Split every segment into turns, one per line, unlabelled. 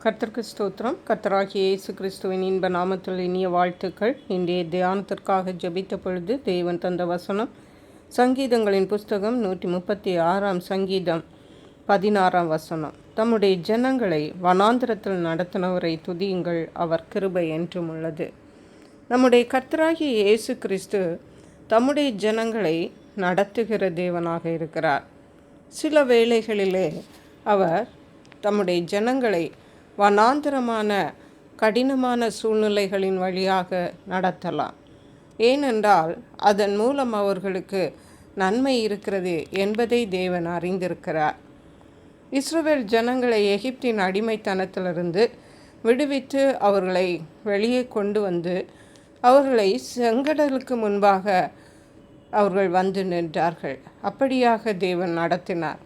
கர்த்தருக்கு ஸ்தோத்திரம். கர்த்தராகிய இயேசு கிறிஸ்துவின் இன்ப நாமத்தில் இனிய வாழ்த்துக்கள். இன்றைய தியானத்திற்காக ஜெபித்த பொழுது தேவன் தந்த வசனம் சங்கீதங்களின் புஸ்தகம் 136 சங்கீதம் 16 வசனம். தம்முடைய ஜனங்களை வனாந்திரத்தில் நடத்தினவரை துதியுங்கள், அவர் கிருபை என்றும் உள்ளது. நம்முடைய கர்த்தராகிய இயேசு கிறிஸ்து தம்முடைய ஜனங்களை நடத்துகிற தேவனாக இருக்கிறார். சில வேளைகளிலே அவர் தம்முடைய ஜனங்களை வனாந்திரமான கடினமான சூழ்நிலைகளின் வழியாக நடத்தலாம். ஏனென்றால் அதன் மூலம் அவர்களுக்கு நன்மை இருக்கிறது என்பதை தேவன் அறிந்திருக்கிறார். இஸ்ரவேல் ஜனங்களை எகிப்தின் அடிமைத்தனத்திலிருந்து விடுவித்து அவர்களை வெளியே கொண்டு வந்து அவர்களை செங்கடலுக்கு முன்பாக அவர்கள் வந்து நின்றார்கள். அப்படியாக தேவன் நடத்தினார்.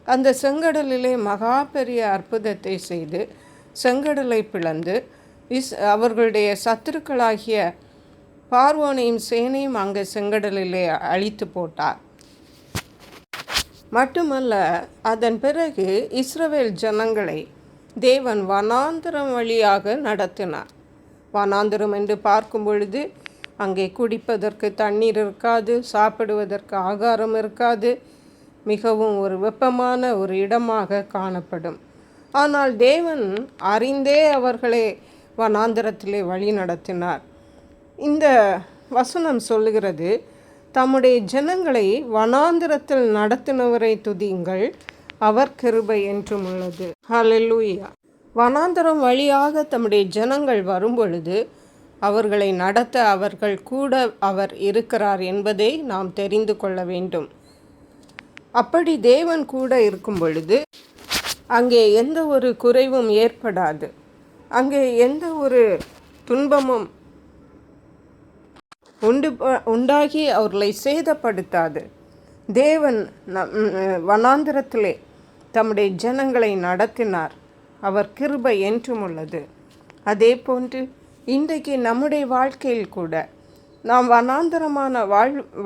அந்த செங்கடலிலே மகா பெரிய அற்புதத்தை செய்து செங்கடலை பிளந்து அவர்களுடைய சத்துருக்களாகிய பார்வோனையும் சேனையும் அங்கே செங்கடலிலே அழித்து போட்டார். மட்டுமல்ல, அதன் பிறகு இஸ்ரவேல் ஜனங்களை தேவன் வனாந்திரம் வழியாக நடத்தினார். வனாந்திரம் என்று பார்க்கும் பொழுது அங்கே குடிப்பதற்கு தண்ணீர் இருக்காது, சாப்பிடுவதற்கு ஆகாரம் இருக்காது, மிகவும் ஒரு வெப்பமான ஒரு இடமாக காணப்படும். ஆனால் தேவன் அறிந்தே அவர்களை வனாந்திரத்திலே வழி நடத்தினார். இந்த வசனம் சொல்லுகிறது, தம்முடைய ஜனங்களை வனாந்திரத்தில் நடத்தினவரை துதியுங்கள், அவர் கிருபை என்றும் உள்ளது. ஹல்லேலூயா. வனாந்திரம் வழியாக தம்முடைய ஜனங்கள் வரும்பொழுது அவர்களை நடத்த அவர்கள் கூட அவர் இருக்கிறார் என்பதை நாம் தெரிந்து கொள்ள வேண்டும். அப்படி தேவன் கூட இருக்கும் பொழுது அங்கே எந்த ஒரு குறைவும் ஏற்படாது, அங்கே எந்த ஒரு துன்பமும் உண்டாகி அவர்களை சேதப்படுத்தாது. தேவன் வனாந்திரத்திலே தம்முடைய ஜனங்களை நடத்தினார், அவர் கிருபை என்றும் உள்ளது. அதே போன்று இன்றைக்கு நம்முடைய வாழ்க்கையில் கூட நாம் வனாந்திரமான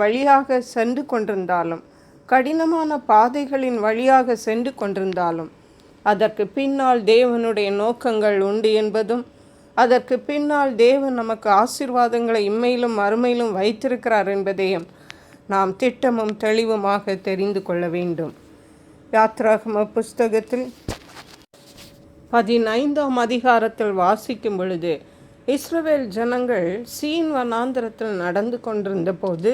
வழியாக சென்று கொண்டிருந்தாலும், கடினமான பாதைகளின் வழியாக சென்று கொண்டிருந்தாலும், அதற்கு பின்னால் தேவனுடைய நோக்கங்கள் உண்டு என்பதும், அதற்கு பின்னால் தேவன் நமக்கு ஆசீர்வாதங்களை இம்மையிலும் மறுமையிலும் வைத்திருக்கிறார் என்பதையும் நாம் திட்டமும் தெளிவுமாக தெரிந்து கொள்ள வேண்டும். யாத்ராகம புஸ்தகத்தில் 15ஆம் அதிகாரத்தில் வாசிக்கும் பொழுது, இஸ்ரவேல் ஜனங்கள் சீன் வனாந்திரத்தில் நடந்து கொண்டிருந்த போது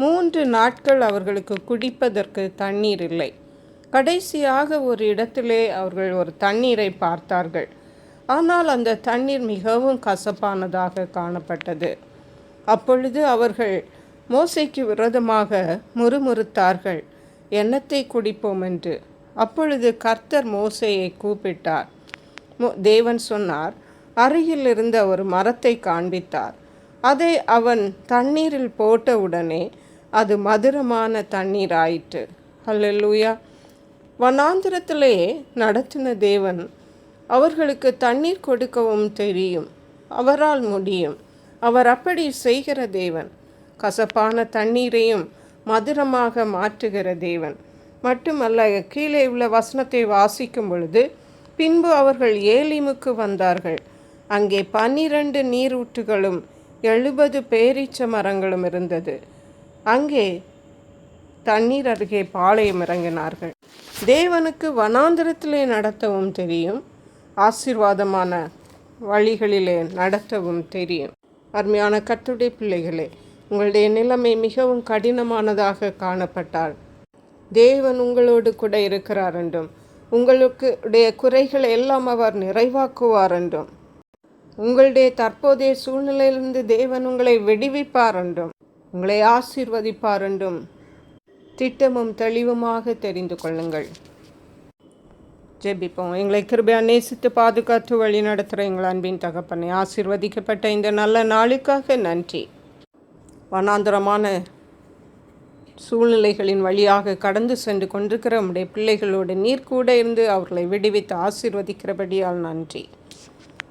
3 நாட்கள் அவர்களுக்கு குடிப்பதற்கு தண்ணீர் இல்லை. கடைசியாக ஒரு இடத்திலே அவர்கள் ஒரு தண்ணீரை பார்த்தார்கள். ஆனால் அந்த தண்ணீர் மிகவும் கசப்பானதாக காணப்பட்டது. அப்பொழுது அவர்கள் மோசேக்கு விரோதமாக முறுமுறுத்தார்கள், என்னத்தை குடிப்போம் என்று. அப்பொழுது கர்த்தர் மோசேயை கூப்பிட்டார். தேவன் சொன்னார், அருகில் இருந்த ஒரு மரத்தை காண்பித்தார். அதை அவன் தண்ணீரில் போட்டவுடனே அது மதுரமான தண்ணீர் ஆயிற்று. ஹல்லேலூயா. வனாந்திரத்திலே நடத்தின தேவன் அவர்களுக்கு தண்ணீர் கொடுக்கவும் தெரியும், அவரால் முடியும். அவர் அப்படி செய்கிற தேவன். கசப்பான தண்ணீரையும் மதுரமாக மாற்றுகிற தேவன் மட்டுமல்ல. கீழே உள்ள வசனத்தை வாசிக்கும் பொழுது, பின்பு அவர்கள் ஏலிமுக்கு வந்தார்கள். அங்கே 12 நீரூற்றுகளும் 70 பேரீச்ச மரங்களும் இருந்தது. அங்கே தண்ணீர் அருகே பாளையம் இறங்கினார்கள். தேவனுக்கு வனாந்திரத்திலே நடத்தவும் தெரியும், ஆசீர்வாதமான வழிகளிலே நடத்தவும் தெரியும். அருமையான கர்த்தருடைய பிள்ளைகளே, உங்களுடைய நிலைமை மிகவும் கடினமானதாக காணப்பட்டால் தேவன் உங்களோடு கூட இருக்கிறார் என்றும், உங்களுடைய குறைகளை எல்லாம் அவர் நிறைவாக்குவார் என்றும், உங்களுடைய தற்போதைய சூழ்நிலையிலிருந்து தேவன் உங்களை விடுவிப்பார் என்றும், உங்களை ஆசீர்வதிப்பார் என்றும் திட்டமும் தெளிவுமாக தெரிந்து கொள்ளுங்கள். ஜெபிப்போம். எங்களை கிருபையா நேசித்து பாதுகாத்து வழி நடத்துகிற எங்கள் அன்பின் தகப்பனை, ஆசீர்வதிக்கப்பட்ட இந்த நல்ல நாளுக்காக நன்றி. வனாந்திரமான சூழ்நிலைகளின் வழியாக கடந்து சென்று கொண்டிருக்கிற நம்முடைய பிள்ளைகளோடு நீர் கூட இருந்து அவர்களை விடுவித்து ஆசீர்வதிக்கிறபடியால் நன்றி.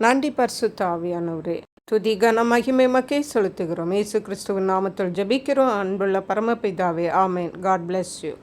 நன்றி பரிசுத்த ஆவியானவரே. துதி கன மகிமை மக்கே செலுத்துகிறோம். இயேசு கிறிஸ்துவின் நாமத்தில் ஜெபிக்கிறோம். அன்புள்ள பரமபிதாவே, ஆமேன். God bless you.